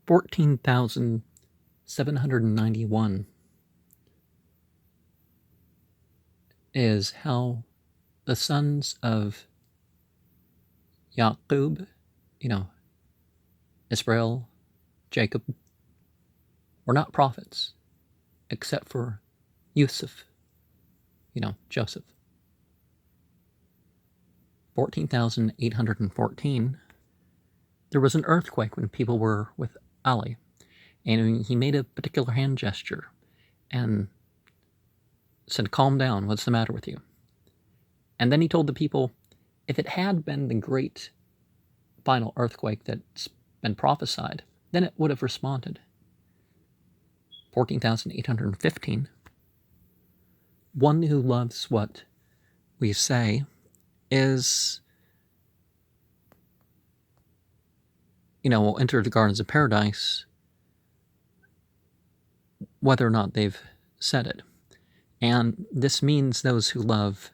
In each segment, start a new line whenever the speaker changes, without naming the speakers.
14,791 is how the sons of Yaqub, Israel, Jacob, were not prophets, except for Yusuf, Joseph. 14,814, there was an earthquake when people were with Ali, and he made a particular hand gesture and said, "Calm down, what's the matter with you?" And then he told the people, if it had been the great final earthquake that's been prophesied, then it would have responded. 14,815, one who loves what we say is, will enter the gardens of paradise whether or not they've said it. And this means those who love,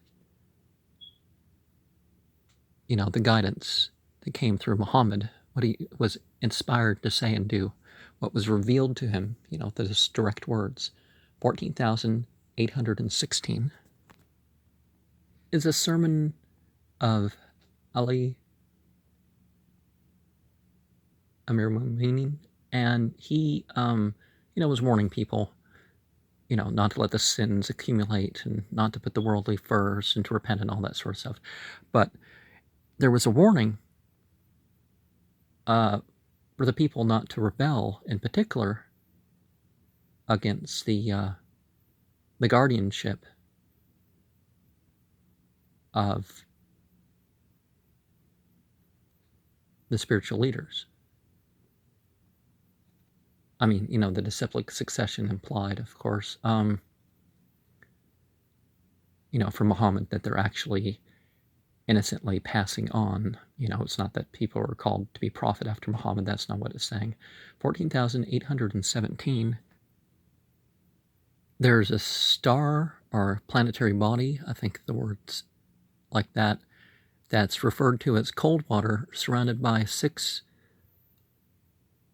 the guidance that came through Muhammad, what he was inspired to say and do, what was revealed to him, those direct words. 14,816 is a sermon of Ali Amir Mu'minin, and he, was warning people, not to let the sins accumulate and not to put the worldly first and to repent and all that sort of stuff. But there was a warning for the people not to rebel, in particular against the guardianship of the spiritual leaders. I mean, the disciplic succession implied, of course, from Muhammad, that they're actually innocently passing on. It's not that people are called to be prophet after Muhammad. That's not what it's saying. 14,817, there's a star or planetary body, I think the word's like that, that's referred to as cold water, surrounded by 6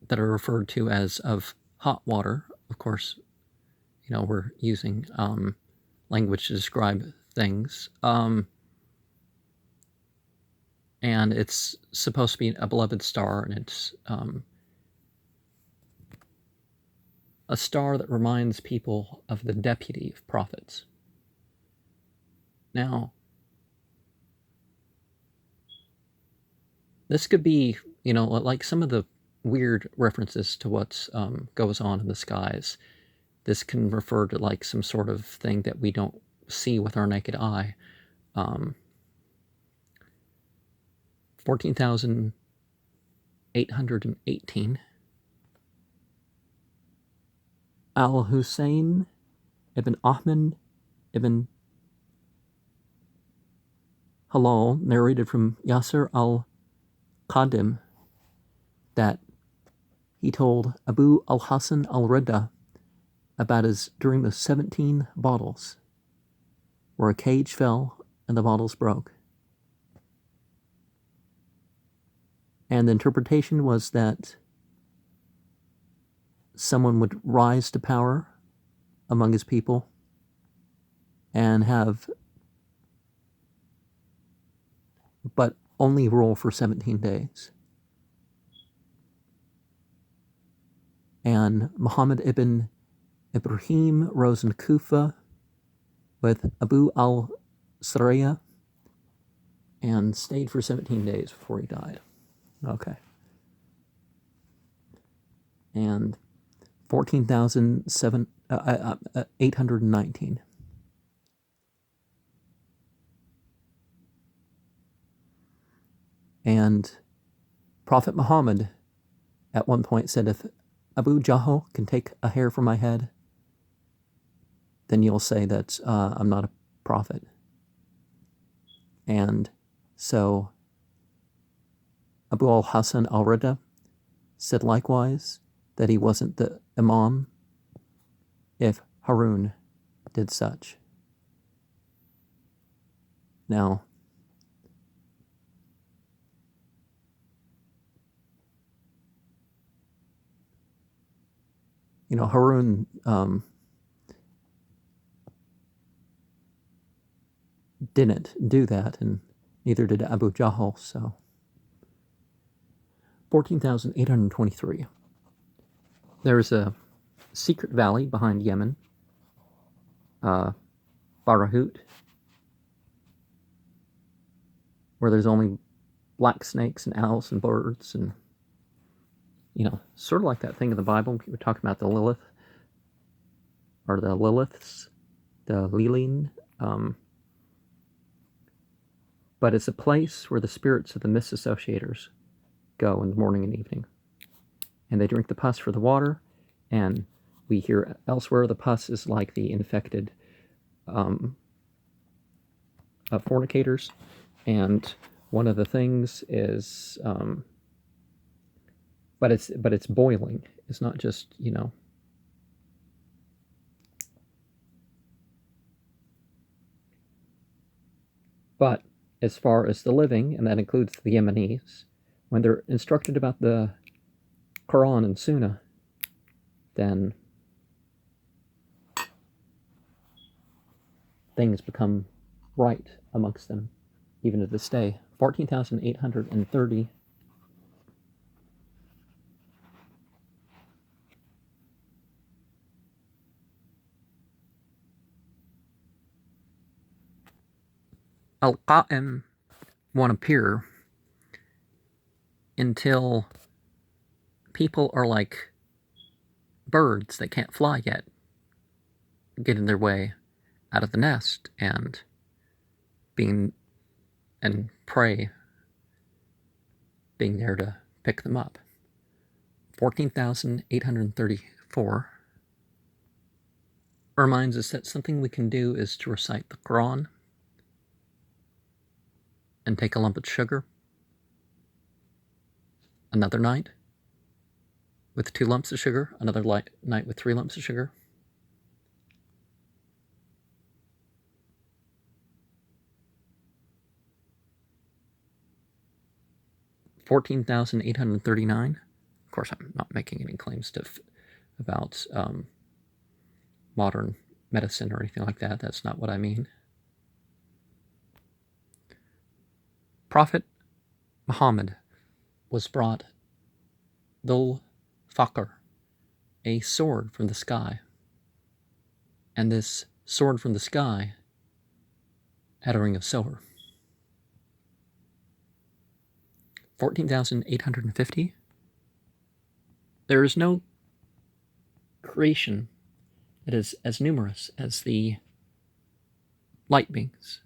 that are referred to as of hot water. Of course, we're using language to describe things. And it's supposed to be a beloved star, and it's a star that reminds people of the deputy of prophets. Now, this could be, like some of the weird references to what goes on in the skies. This can refer to like some sort of thing that we don't see with our naked eye. 14,818. Al-Hussein ibn Ahmed ibn Halal narrated from Yasser al-Qadim that he told Abu al-Hasan al-Rida about his during the 17 bottles, where a cage fell and the bottles broke. And the interpretation was that someone would rise to power among his people and have, but only rule for 17 days. And Muhammad ibn Ibrahim rose in Kufa with Abu al-Saraya and stayed for 17 days before he died. Okay. And 14,819. And Prophet Muhammad at one point said, if Abu Jahl can take a hair from my head, then you'll say that I'm not a prophet. And so Abu al-Hasan al-Rida said likewise that he wasn't the imam if Harun did such. Now, Harun didn't do that, and neither did Abu Jahl. So 14,823. There's a secret valley behind Yemen, Barahut, where there's only black snakes and owls and birds, and sort of like that thing in the Bible. People talking about the Lilith, or the Liliths, the Lilin. But it's a place where the spirits of the misassociators go in the morning and evening. And they drink the pus for the water, and we hear elsewhere the pus is like the infected fornicators. And one of the things is, but it's boiling. It's not just, But as far as the living, and that includes the Yemenis, when they're instructed about the Quran and Sunnah, then things become right amongst them, even to this day. 14,830. Al-Qa'im won't appear until people are like birds that can't fly yet, getting their way out of the nest and prey being there to pick them up. 14,834 reminds us that something we can do is to recite the Quran and take a lump of sugar. Another night with 2 lumps of sugar, another night with 3 lumps of sugar. $14,839. Of course, I'm not making any claims about modern medicine or anything like that. That's not what I mean. Prophet Muhammad was brought Dhul Faqr, a sword from the sky. And this sword from the sky had a ring of silver. 14,850. There is no creation that is as numerous as the light beings.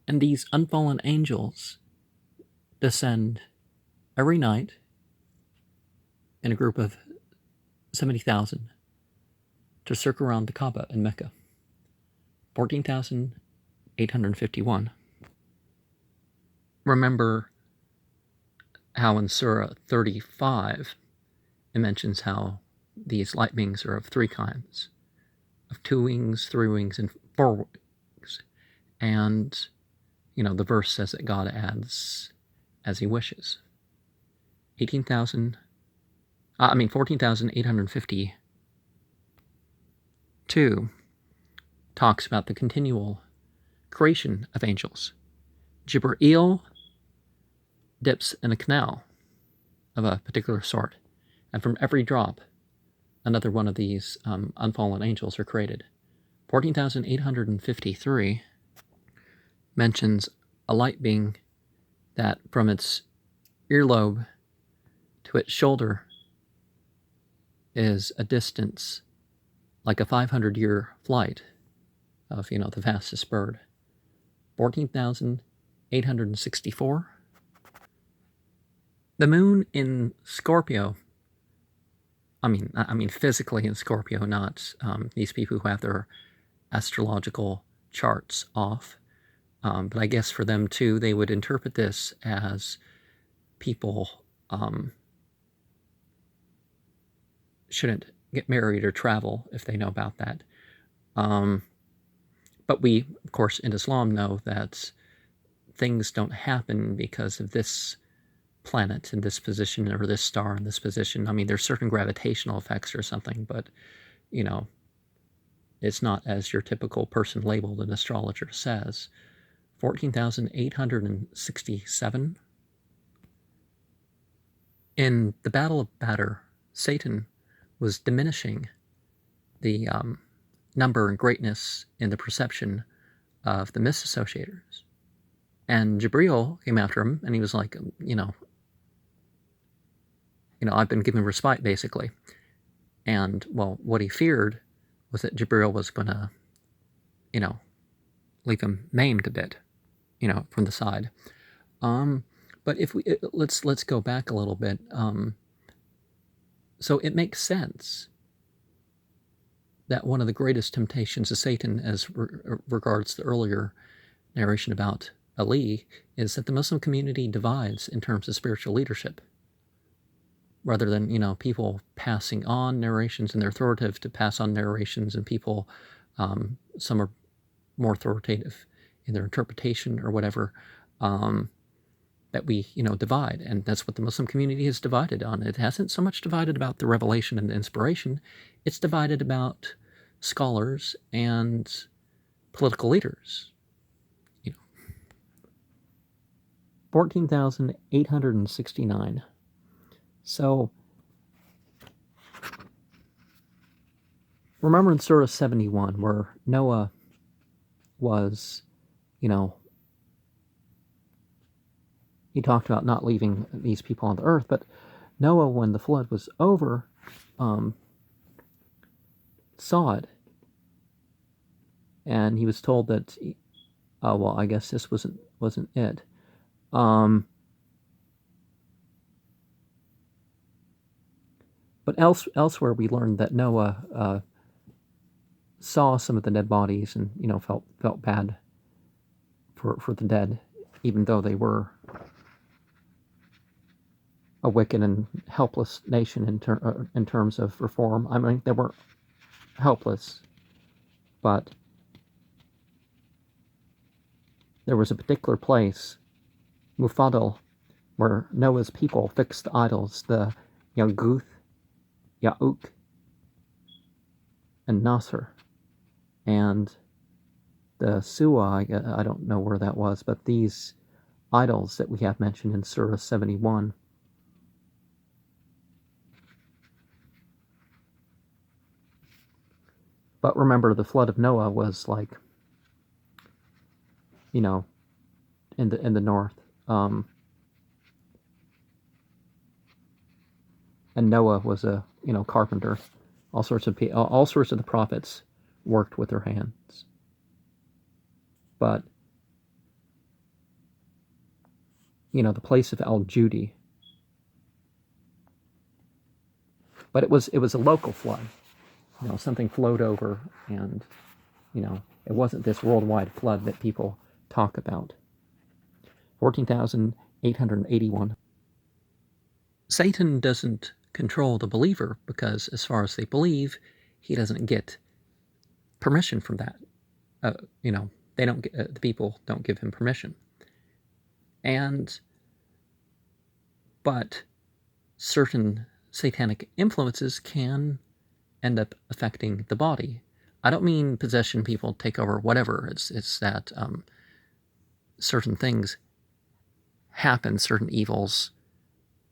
And these unfallen angels descend every night in a group of 70,000 to circle around the Kaaba in Mecca. 14,851. Remember how in Surah 35 it mentions how these light beings are of 3 kinds, of 2 wings, 3 wings, and 4 wings. And the verse says that God adds as he wishes. 14,852 talks about the continual creation of angels. Jibreel dips in a canal of a particular sort, and from every drop, another one of these unfallen angels are created. 14,853 mentions a light being that from its earlobe to its shoulder is a distance like a 500-year flight of, the fastest bird. 14,864. The moon in Scorpio, I mean physically in Scorpio, not these people who have their astrological charts off. But I guess for them too, they would interpret this as people shouldn't get married or travel if they know about that. But we, of course, in Islam know that things don't happen because of this planet in this position or this star in this position. I mean, there's certain gravitational effects or something, but, you know, it's not as your typical person labeled an astrologer says. 14,867. In the Battle of Badr, Satan was diminishing the number and greatness in the perception of the misassociators. And Jibreel came after him, and he was like, I've been given respite, basically. And, well, what he feared was that Jibreel was going to, leave him maimed a bit, from the side. But if let's go back a little bit. So it makes sense that one of the greatest temptations of Satan, as regards the earlier narration about Ali, is that the Muslim community divides in terms of spiritual leadership. Rather than, people passing on narrations, and they're authoritative to pass on narrations, and people, some are more authoritative in their interpretation or whatever, that we, divide. And that's what the Muslim community is divided on. It hasn't so much divided about the revelation and the inspiration. It's divided about scholars and political leaders. 14,869. So, remember in Surah 71 where Noah was, he talked about not leaving these people on the earth, but Noah, when the flood was over, saw it, and he was told that, well, I guess this wasn't it. But elsewhere we learned that Noah saw some of the dead bodies and, felt bad for the dead, even though they were a wicked and helpless nation in terms of reform. I mean, they were helpless, but there was a particular place, Mufadal, where Noah's people fixed the idols, the Yaguth, Ya'uk, and Nasr, and the Suwa, I don't know where that was, but these idols that we have mentioned in Surah 71. But remember, the flood of Noah was like, in the north, and Noah was a carpenter. All sorts of the prophets worked with their hands. But the place of Al-Judi. But it was a local flood. Something flowed over, and it wasn't this worldwide flood that people talk about. 14,881. Satan doesn't control the believer because, as far as they believe, he doesn't get permission from that. They don't get, the people don't give him permission. But certain satanic influences can end up affecting the body. I don't mean possession, people take over, whatever. It's that certain things happen, certain evils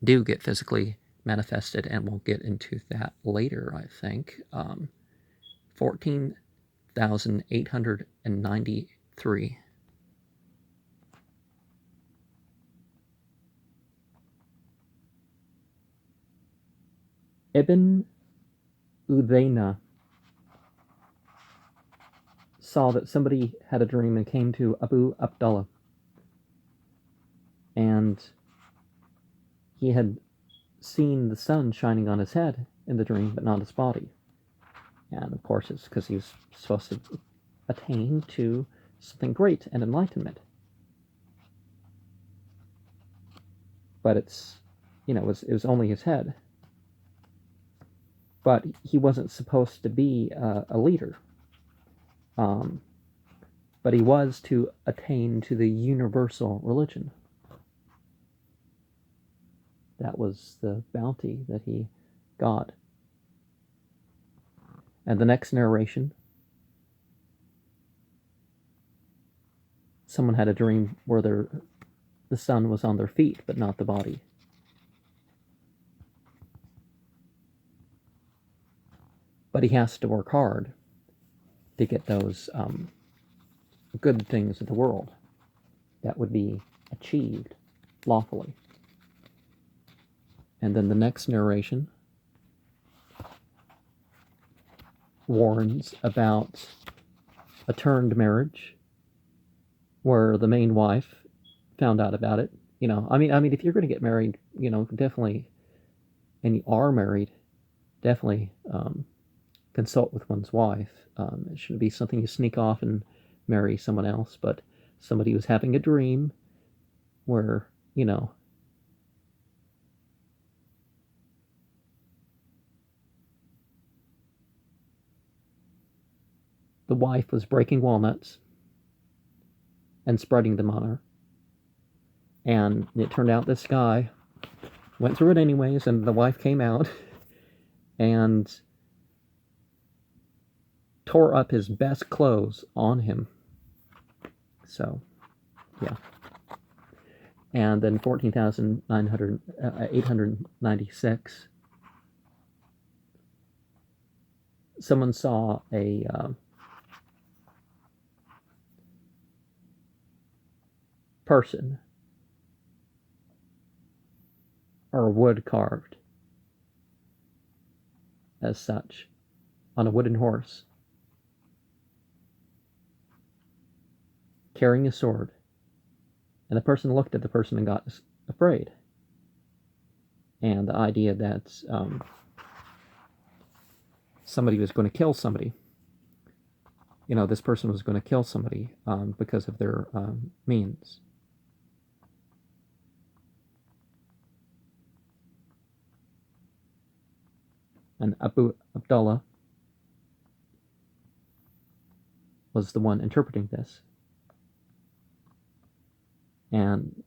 do get physically manifested, and we'll get into that later, I think. 14,893. Ibn Udayna saw that somebody had a dream and came to Abu Abdullah, and he had seen the sun shining on his head in the dream, but not his body. And of course, it's because he was supposed to attain to something great and enlightenment. But it was only his head. But he wasn't supposed to be a leader. But he was to attain to the universal religion. That was the bounty that he got. And the next narration, someone had a dream where the sun was on their feet, but not the body. But he has to work hard to get those good things of the world that would be achieved lawfully. And then the next narration warns about a turned marriage where the main wife found out about it. I mean, if you're going to get married, definitely, and you are married, definitely consult with one's wife. It shouldn't be something you sneak off and marry someone else, but somebody was having a dream where, the wife was breaking walnuts and spreading them on her. And it turned out this guy went through it anyways, and the wife came out and tore up his best clothes on him. So, yeah. And then 896, someone saw a person or wood carved as such on a wooden horse, carrying a sword, and the person looked at the person and got afraid. And the idea that somebody was going to kill somebody, this person was going to kill somebody because of their means. And Abu Abdullah was the one interpreting this. And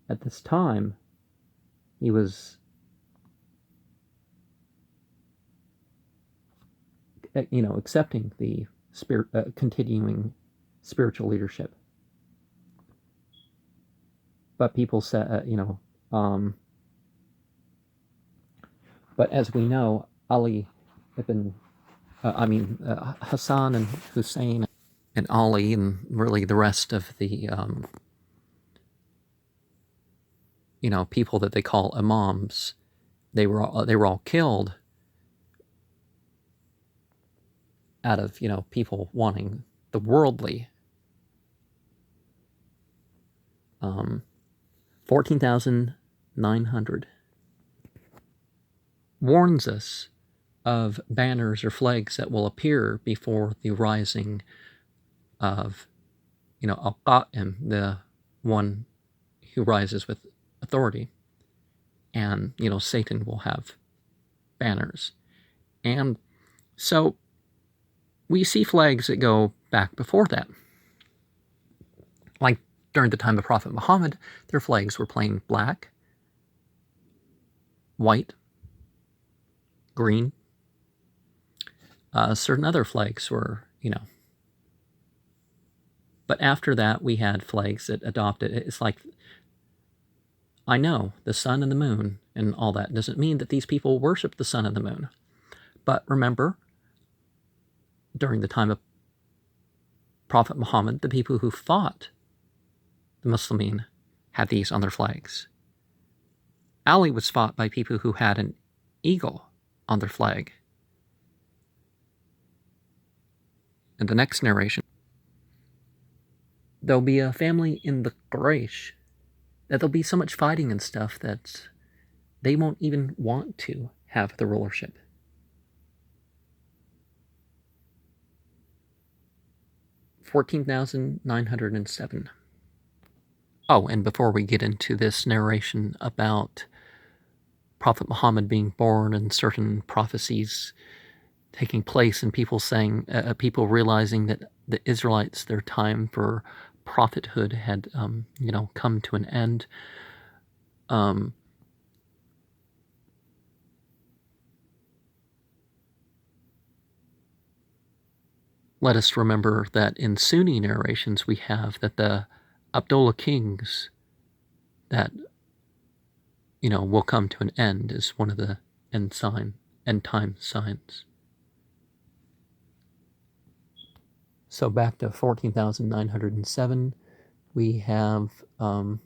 at this time, he was accepting the continuing spiritual leadership. But people said, but as we know, Ali ibn, Hassan and Hussein and Ali and really the rest of the, people that they call imams, they were all killed out of, people wanting the worldly. 14,900 warns us of banners or flags that will appear before the rising of, Al-Qa'im, the one who rises with authority. And, Satan will have banners. And so we see flags that go back before that. Like during the time of Prophet Muhammad, their flags were plain black, white, green. Certain other flags were, But after that, we had flags that adopted. It's like, I know the sun and the moon and all that doesn't mean that these people worship the sun and the moon. But remember, during the time of Prophet Muhammad, the people who fought the Muslimin had these on their flags. Ali was fought by people who had an eagle on their flag. And the next narration, there'll be a family in the Quraysh that there'll be so much fighting and stuff that they won't even want to have the rulership. $14,907. Oh, and before we get into this narration about Prophet Muhammad being born and certain prophecies taking place and people saying, people realizing that the Israelites, their time for prophethood had, come to an end. let us remember that in Sunni narrations we have that the Abdullah kings that, will come to an end is one of the end time signs. So back to 14,907, we have, the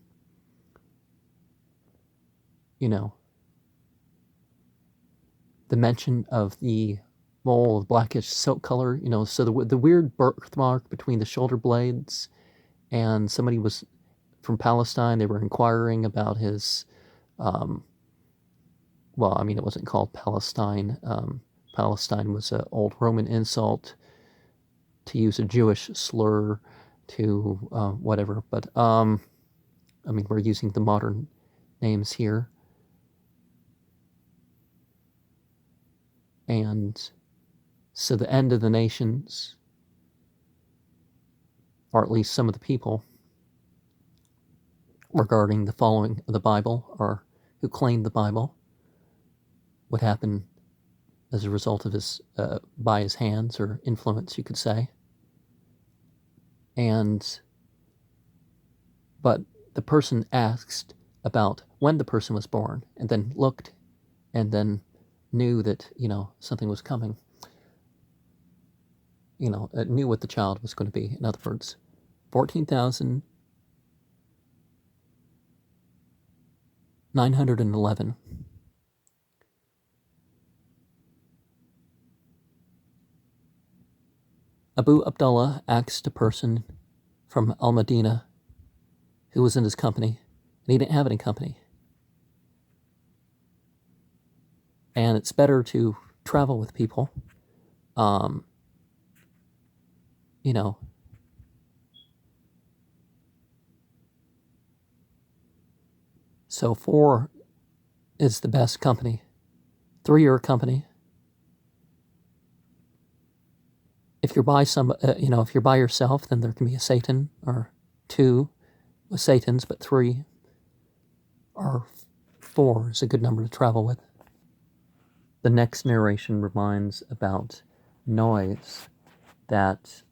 mention of the mole of blackish silk color, so the weird birthmark between the shoulder blades, and somebody was from Palestine. They were inquiring about his, it wasn't called Palestine. Palestine was an old Roman insult to use a Jewish slur to whatever, but we're using the modern names here. And so the end of the nations, or at least some of the people, regarding the following of the Bible, or who claimed the Bible, would happen as a result of his, by his hands, or influence, you could say. But the person asked about when the person was born, and then looked, and then knew that, something was coming. Knew what the child was going to be. In other words, 14,911. Abu Abdullah asked a person from Al-Madinah who was in his company, and he didn't have any company. And it's better to travel with people, So 4 is the best company. 3 are company. If you're by if you're by yourself, then there can be a Satan, or 2 with Satans, but 3 or 4 is a good number to travel with. The next narration reminds about noise that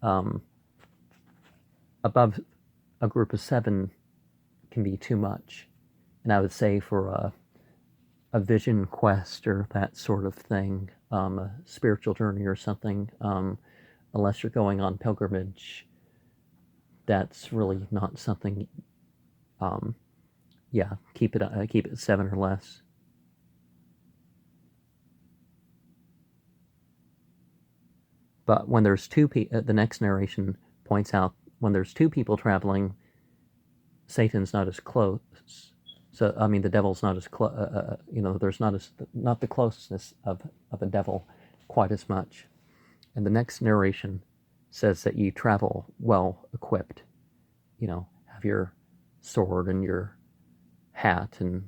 above a group of 7 can be too much. And I would say for a vision quest or that sort of thing, a spiritual journey or something, unless you're going on pilgrimage, that's really not something. Keep it 7 or less. But when there's 2 people, the next narration points out, when there's 2 people traveling, Satan's not as close. So the devil's not as close. There's not the closeness of a devil quite as much. And the next narration says that you travel well equipped. Have your sword and your hat and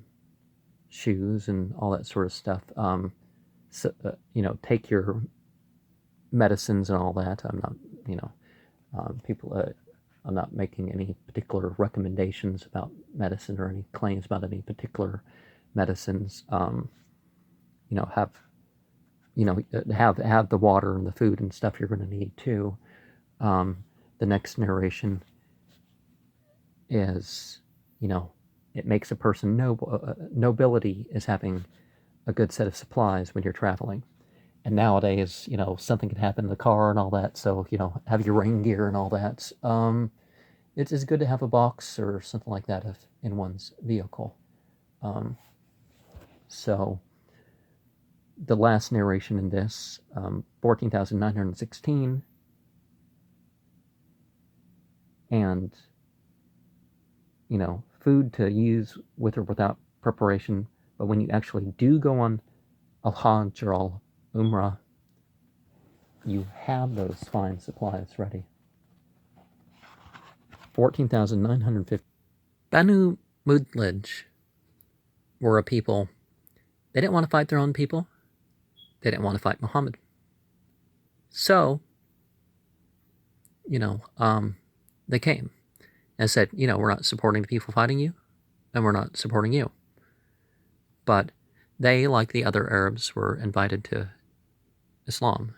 shoes and all that sort of stuff. Take your medicines and all that. I'm not, I'm not making any particular recommendations about medicine or any claims about any particular medicines. Have the water and the food and stuff you're going to need too. The next narration is, it makes a person noble. Nobility is having a good set of supplies when you're traveling. And nowadays, something can happen in the car and all that, so, have your rain gear and all that. It's good to have a box or something like that in one's vehicle. So, the last narration in this, 14,916, and, food to use with or without preparation, but when you actually do go on al-Hajj or al-Umrah, you have those fine supplies ready. 14,950. Banu Mudlij were a people. They didn't want to fight their own people. They didn't want to fight Muhammad. So, they came and said, we're not supporting the people fighting you, and we're not supporting you. But they, like the other Arabs, were invited to Islam.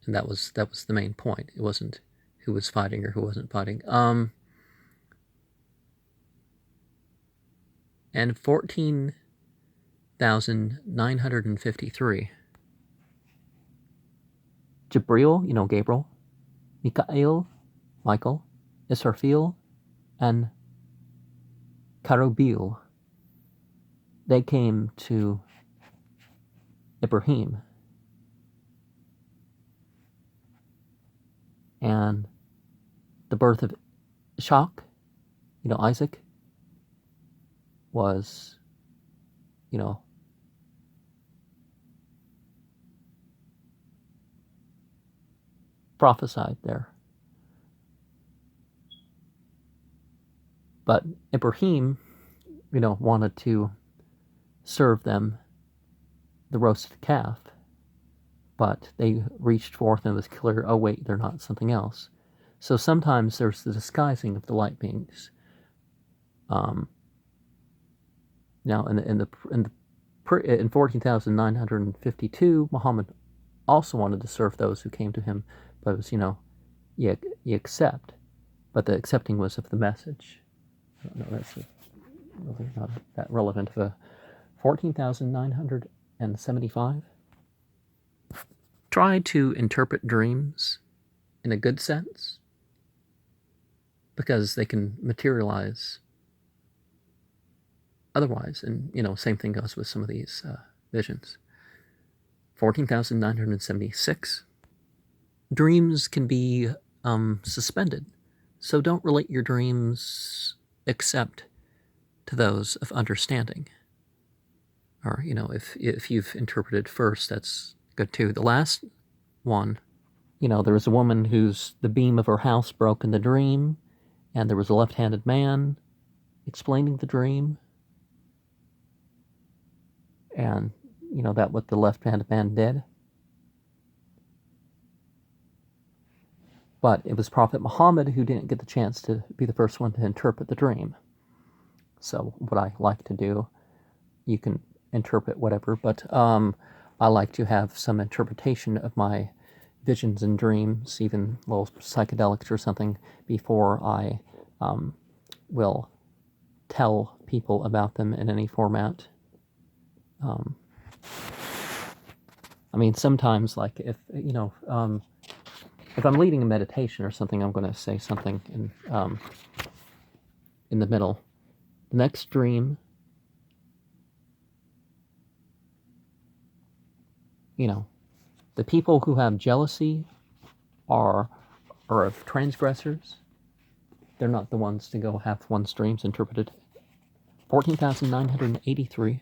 and that was the main point. It wasn't who was fighting or who wasn't fighting. And 14,953. Jibril, Gabriel, Michael, Israfil, and Karubil, they came to Ibrahim. And the birth of Ishaq, Isaac, was, prophesied there. But Ibrahim, wanted to serve them the roasted calf, but they reached forth and it was clear, oh wait, they're not, something else. So sometimes there's the disguising of the light beings. Now in 14,952, Muhammad also wanted to serve those who came to him, but it was, you accept, but the accepting was of the message. I don't know, that's really not that relevant. 14,975. Try to interpret dreams in a good sense, because they can materialize otherwise. And, same thing goes with some of these visions. 14,976. Dreams can be suspended. So don't relate your dreams except to those of understanding. Or, if you've interpreted first, that's good too. The last one, there was a woman whose the beam of her house broke in the dream, and there was a left-handed man explaining the dream. And, that what the left-handed man did. But it was Prophet Muhammad who didn't get the chance to be the first one to interpret the dream. So what I like to do, you can interpret whatever, but I like to have some interpretation of my visions and dreams, even little psychedelics or something, before I will tell people about them in any format. Sometimes, like if I'm leading a meditation or something, I'm going to say something in the middle. The next dream, the people who have jealousy are of transgressors. They're not the ones to go have one's dreams interpreted. 14,983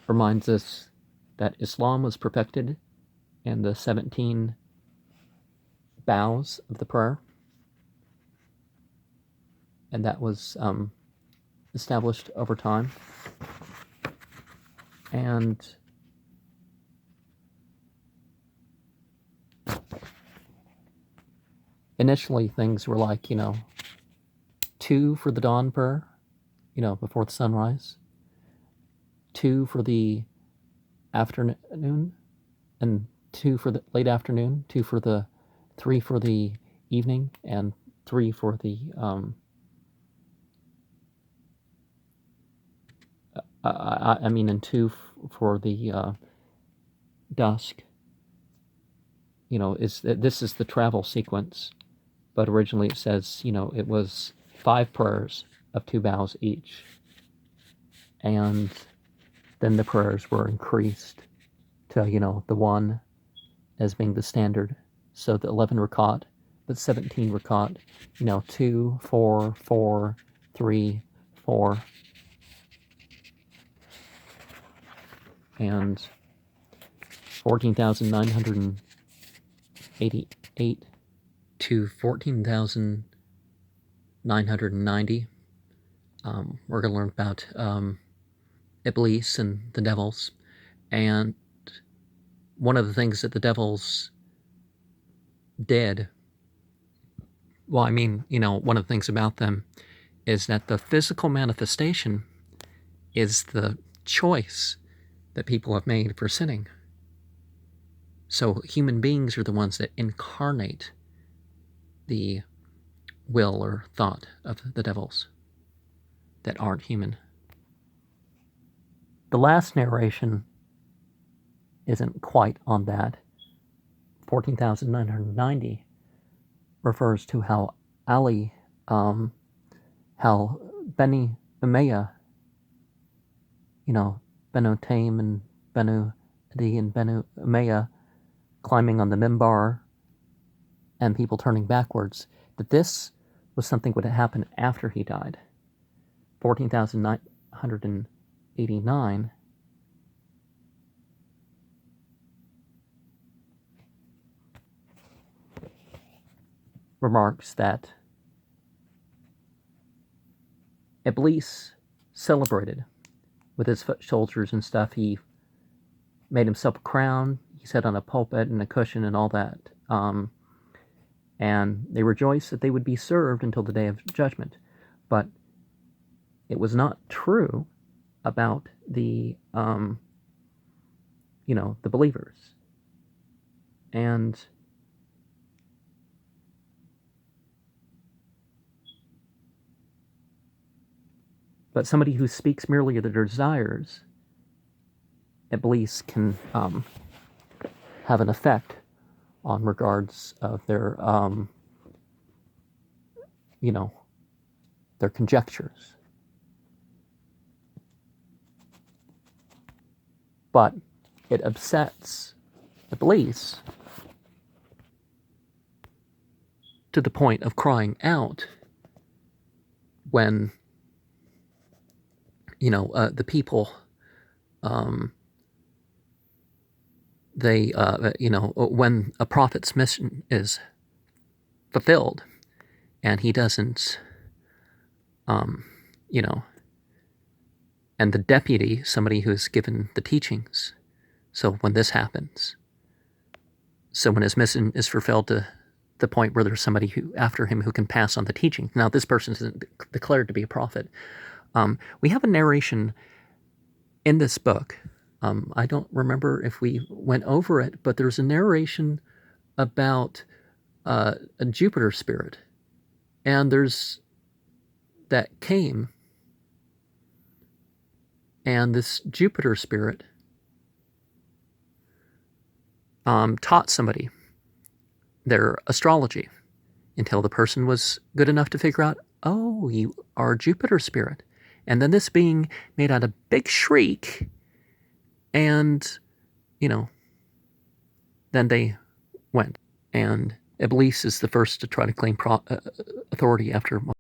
reminds us that Islam was perfected in the 17 bows of the prayer. And that was established over time. And initially things were like, 2 for the dawn prayer, before the sunrise, 2 for the afternoon, and 2 for the late afternoon, 3 for the evening, and 3 for the and 2 for the dusk. This is the travel sequence, but originally it says, it was 5 prayers of 2 bows each, and then the prayers were increased to, the 1 as being the standard, so the 11 rakat, but 17 rakat, 2, 4, 4, 3, 4, and 14,988 to 14,990. We're going to learn about Iblis and the devils. And one of the things that the devils did, one of the things about them is that the physical manifestation is the choice that people have made for sinning. So human beings are the ones that incarnate the will or thought of the devils that aren't human. The last narration isn't quite on that. 14,990 refers to how Ali, how Beni Umayyah, Benu Taym and Benu Adi and Benu Umayyah climbing on the mimbar and people turning backwards, that this was something that would happen after he died. 14,989 remarks that Iblis celebrated with his foot soldiers and stuff. He made himself a crown. He sat on a pulpit and a cushion and all that. And they rejoiced that they would be served until the day of judgment. But it was not true about the believers. And but somebody who speaks merely of their desires, Iblis can have an effect on regards of their their conjectures. But it upsets Iblis to the point of crying out when the people when a prophet's mission is fulfilled and he doesn't and the deputy, somebody who's given the teachings, so when this happens, so when his mission is fulfilled to the point where there's somebody who after him who can pass on the teaching. Now this person isn't declared to be a prophet. We have a narration in this book. I don't remember if we went over it, but there's a narration about a Jupiter spirit, and there's that came, and this Jupiter spirit taught somebody their astrology until the person was good enough to figure out, oh, you are a Jupiter spirit. And then this being made out a big shriek, and, then they went. And Iblis is the first to try to claim authority after